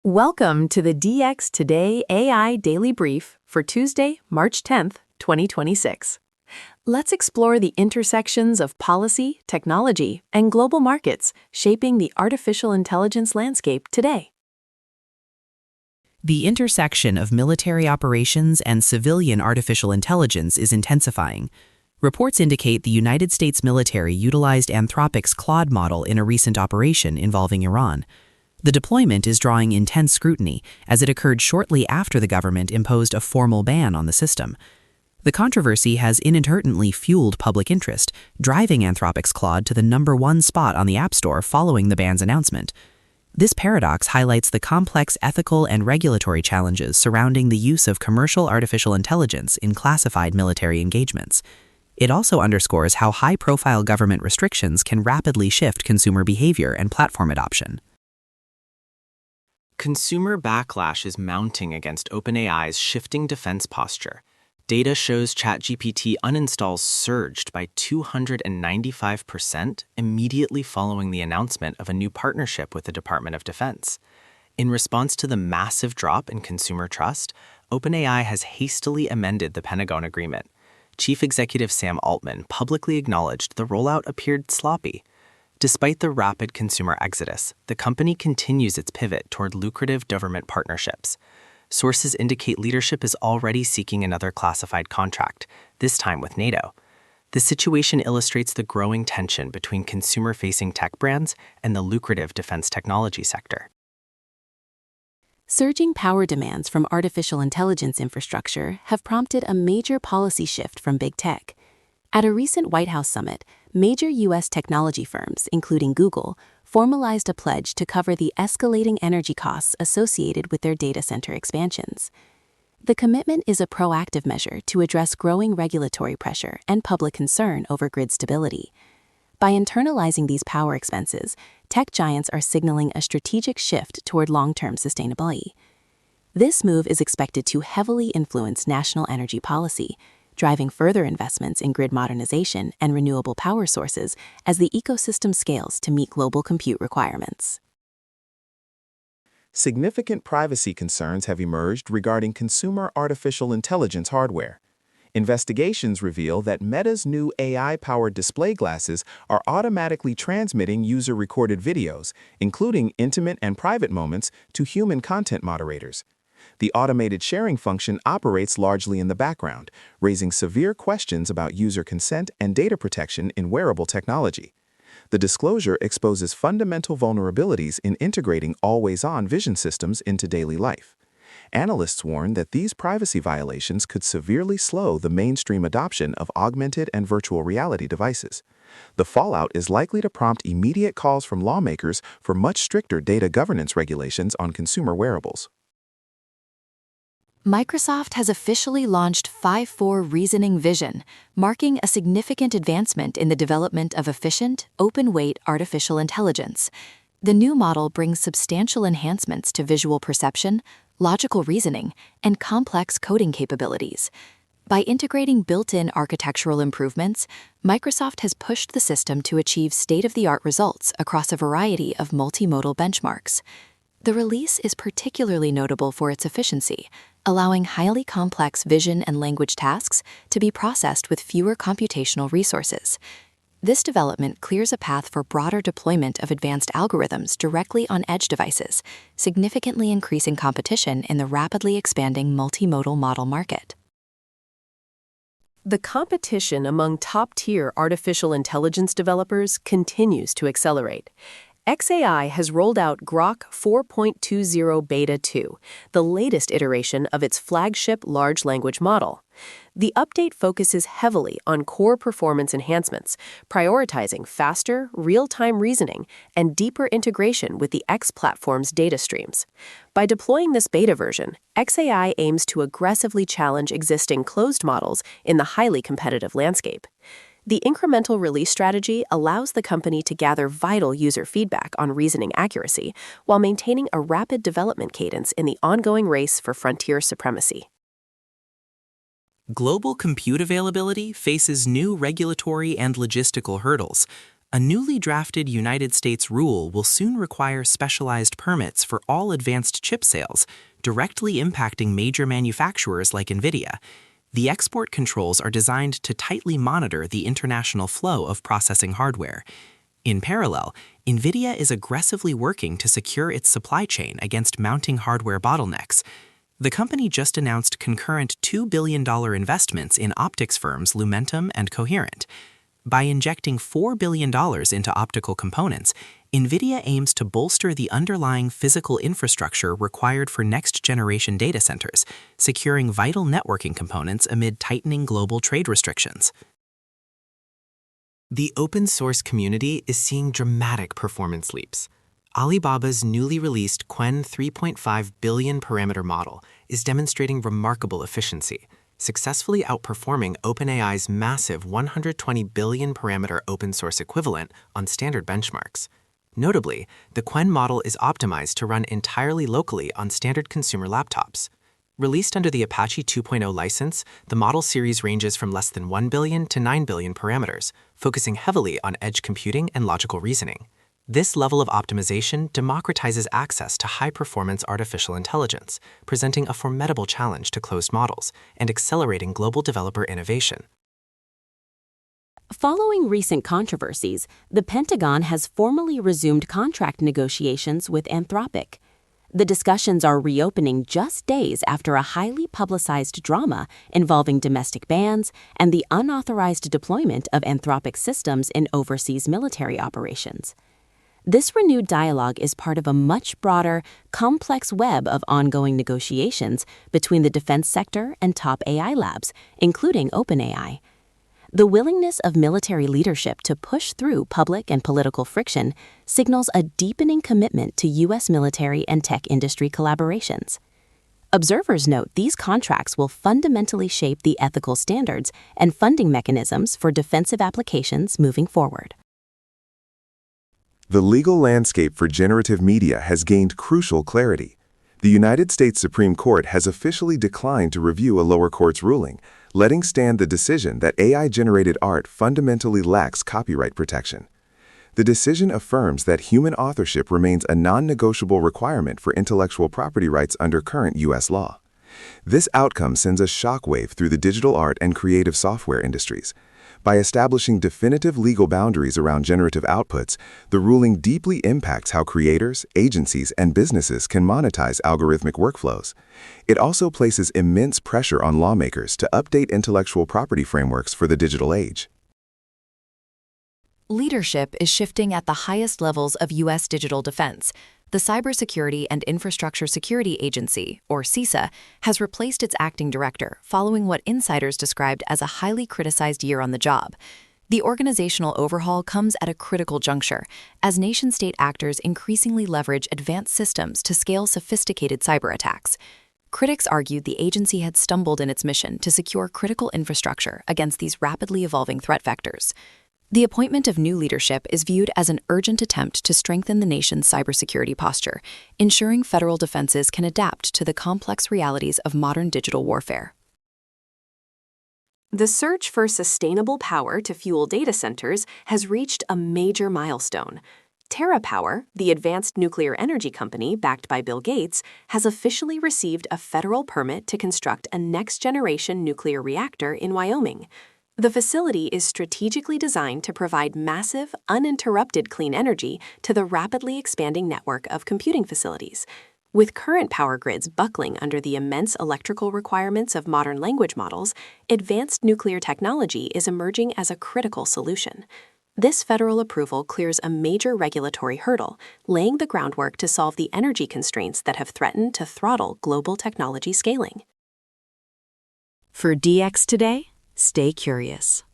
Welcome to the DX Today AI Daily Brief for Tuesday, March 10th, 2026. Let's explore the intersections of policy, technology, and global markets shaping the artificial intelligence landscape today. The intersection of military operations and civilian artificial intelligence is intensifying. Reports indicate the United States military utilized Anthropic's Claude model in a recent operation involving Iran. The deployment is drawing intense scrutiny as it occurred shortly after the government imposed a formal ban on the system. The controversy has inadvertently fueled public interest, driving Anthropic's Claude to the #1 spot on the App Store following the ban's announcement. This paradox highlights the complex ethical and regulatory challenges surrounding the use of commercial artificial intelligence in classified military engagements. It also underscores how high-profile government restrictions can rapidly shift consumer behavior and platform adoption. Consumer backlash is mounting against OpenAI's shifting defense posture. Data shows ChatGPT uninstalls surged by 295% immediately following the announcement of a new partnership with the Department of Defense. In response to the massive drop in consumer trust, OpenAI has hastily amended the Pentagon agreement. Chief Executive Sam Altman publicly acknowledged the rollout appeared sloppy. Despite the rapid consumer exodus, the company continues its pivot toward lucrative government partnerships. Sources indicate leadership is already seeking another classified contract, this time with NATO. The situation illustrates the growing tension between consumer-facing tech brands and the lucrative defense technology sector. Surging power demands from artificial intelligence infrastructure have prompted a major policy shift from big tech. At a recent White House summit, major U.S. technology firms, including Google, formalized a pledge to cover the escalating energy costs associated with their data center expansions. The commitment is a proactive measure to address growing regulatory pressure and public concern over grid stability. By internalizing these power expenses, tech giants are signaling a strategic shift toward long-term sustainability. This move is expected to heavily influence national energy policy, driving further investments in grid modernization and renewable power sources as the ecosystem scales to meet global compute requirements. Significant privacy concerns have emerged regarding consumer artificial intelligence hardware. Investigations reveal that Meta's new AI-powered display glasses are automatically transmitting user-recorded videos, including intimate and private moments, to human content moderators. The automated sharing function operates largely in the background, raising severe questions about user consent and data protection in wearable technology. The disclosure exposes fundamental vulnerabilities in integrating always-on vision systems into daily life. Analysts warn that these privacy violations could severely slow the mainstream adoption of augmented and virtual reality devices. The fallout is likely to prompt immediate calls from lawmakers for much stricter data governance regulations on consumer wearables. Microsoft has officially launched 5.4 Reasoning Vision, marking a significant advancement in the development of efficient, open-weight artificial intelligence. The new model brings substantial enhancements to visual perception, logical reasoning, and complex coding capabilities. By integrating built-in architectural improvements, Microsoft has pushed the system to achieve state-of-the-art results across a variety of multimodal benchmarks. The release is particularly notable for its efficiency, allowing highly complex vision and language tasks to be processed with fewer computational resources. This development clears a path for broader deployment of advanced algorithms directly on edge devices, significantly increasing competition in the rapidly expanding multimodal model market. The competition among top-tier artificial intelligence developers continues to accelerate. xAI has rolled out Grok 4.20 Beta 2, the latest iteration of its flagship large language model. The update focuses heavily on core performance enhancements, prioritizing faster, real-time reasoning and deeper integration with the X platform's data streams. By deploying this beta version, xAI aims to aggressively challenge existing closed models in the highly competitive landscape. The incremental release strategy allows the company to gather vital user feedback on reasoning accuracy while maintaining a rapid development cadence in the ongoing race for frontier supremacy. Global compute availability faces new regulatory and logistical hurdles. A newly drafted United States rule will soon require specialized permits for all advanced chip sales, directly impacting major manufacturers like NVIDIA. The export controls are designed to tightly monitor the international flow of processing hardware. In parallel, NVIDIA is aggressively working to secure its supply chain against mounting hardware bottlenecks. The company just announced concurrent $2 billion investments in optics firms Lumentum and Coherent. By injecting $4 billion into optical components, NVIDIA aims to bolster the underlying physical infrastructure required for next-generation data centers, securing vital networking components amid tightening global trade restrictions. The open-source community is seeing dramatic performance leaps. Alibaba's newly released Qwen 3.5 billion parameter model is demonstrating remarkable efficiency, successfully outperforming OpenAI's massive 120 billion parameter open-source equivalent on standard benchmarks. Notably, the Qwen model is optimized to run entirely locally on standard consumer laptops. Released under the Apache 2.0 license, the model series ranges from less than 1 billion to 9 billion parameters, focusing heavily on edge computing and logical reasoning. This level of optimization democratizes access to high-performance artificial intelligence, presenting a formidable challenge to closed models and accelerating global developer innovation. Following recent controversies, the Pentagon has formally resumed contract negotiations with Anthropic. The discussions are reopening just days after a highly publicized drama involving domestic bans and the unauthorized deployment of Anthropic systems in overseas military operations. This renewed dialogue is part of a much broader, complex web of ongoing negotiations between the defense sector and top AI labs, including OpenAI. The willingness of military leadership to push through public and political friction signals a deepening commitment to U.S. military and tech industry collaborations. Observers note these contracts will fundamentally shape the ethical standards and funding mechanisms for defensive applications moving forward. The legal landscape for generative media has gained crucial clarity. The United States Supreme Court has officially declined to review a lower court's ruling, letting stand the decision that AI-generated art fundamentally lacks copyright protection. The decision affirms that human authorship remains a non-negotiable requirement for intellectual property rights under current U.S. law. This outcome sends a shockwave through the digital art and creative software industries. By establishing definitive legal boundaries around generative outputs, the ruling deeply impacts how creators, agencies, and businesses can monetize algorithmic workflows. It also places immense pressure on lawmakers to update intellectual property frameworks for the digital age. Leadership is shifting at the highest levels of U.S. digital defense. The Cybersecurity and Infrastructure Security Agency, or CISA, has replaced its acting director following what insiders described as a highly criticized year on the job. The organizational overhaul comes at a critical juncture, as nation-state actors increasingly leverage advanced systems to scale sophisticated cyber attacks. Critics argued the agency had stumbled in its mission to secure critical infrastructure against these rapidly evolving threat vectors. The appointment of new leadership is viewed as an urgent attempt to strengthen the nation's cybersecurity posture, ensuring federal defenses can adapt to the complex realities of modern digital warfare. The search for sustainable power to fuel data centers has reached a major milestone. TerraPower, the advanced nuclear energy company backed by Bill Gates, has officially received a federal permit to construct a next-generation nuclear reactor in Wyoming. The facility is strategically designed to provide massive, uninterrupted clean energy to the rapidly expanding network of computing facilities. With current power grids buckling under the immense electrical requirements of modern language models, advanced nuclear technology is emerging as a critical solution. This federal approval clears a major regulatory hurdle, laying the groundwork to solve the energy constraints that have threatened to throttle global technology scaling. For DX Today, stay curious.